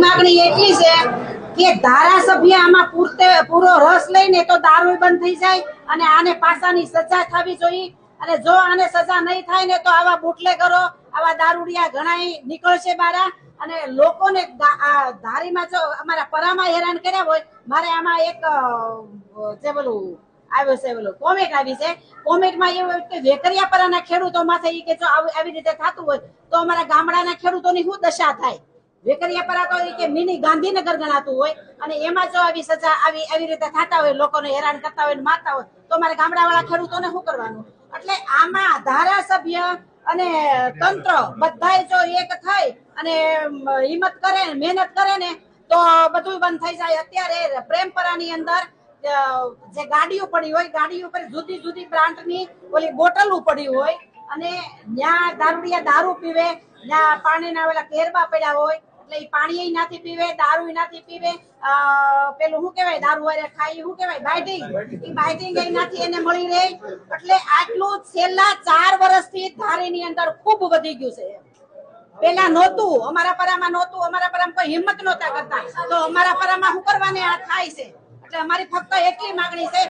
માગણી એટલી છે કે ધારાસભ્ય આમાં પૂરો રસ લઈને તો દારૂ બંધ થઈ જાય અને આને પાસાની સજા થવી જોઈએ। અને જો આને સજા નહીં થાય ને તો આવા બુટલેગરો, આવા દારૂડિયા ઘણા નીકળશે બારા અને લોકોને ધારીમાં જો અમારા પરામાં હેરાન કર્યા હોય। મારે આમાં એક જે બોલું આવ્યો છે, બોલો કોમેન્ટ આવી છે। કોમેન્ટમાં એવું કે વેકરિયાપરાના ખેડૂતો માથે ઈ કે જો આવી રીતે થતું હોય તો અમારા ગામડાના ખેડૂતોની શું દશા થાય। વેકરિયાપરા તો કે મિની ગાંધીનગર ગણાતું હોય અને એમાં જો આવી સજા આવી રીતે થતા હોય, લોકોને હેરાન કરતા હોય, મારતા હોય તો અમારા ગામડાવાળા ખેડૂતોને શું કરવાનું। એટલે આમાં ધારાસભ્ય અને તંત્ર બધાય જો એક થઈ અને હિંમત કરે, મહેનત કરે ને તો બધું બંધ થઈ જાય। અત્યારે પ્રેમપરાની અંદર જે ગાડીઓ પડી હોય, ગાડી ઉપર જુદી જુદી બ્રાન્ડની ઓલી બોટલો પડી હોય અને ત્યાં દારૂડિયા દારૂ પીવે, ત્યાં પાણીના ઓલા કેરબા પડ્યા હોય એટલે એ પાણી નાથી પીવે, દારૂ નાથી પીવે, પેલું શું કહેવાય દારૂ વાળે ખાઈ શું કહેવાય બાઇટિંગ, એ બાઇટિંગ નાથી એને મળી રહે। એટલે આટલું છેલ્લા 4 વર્ષથી ધારીની અંદર ખૂબ વધી ગયું છે। પેલા નહોતું, અમારા પરામાં નહોતું, અમારા પરામાં કોઈ હિંમત નહોતા કરતા, તો અમારા પરામાં શું કરવાને આ થાય છે। એટલે અમારી ફક્ત એટલી માંગણી છે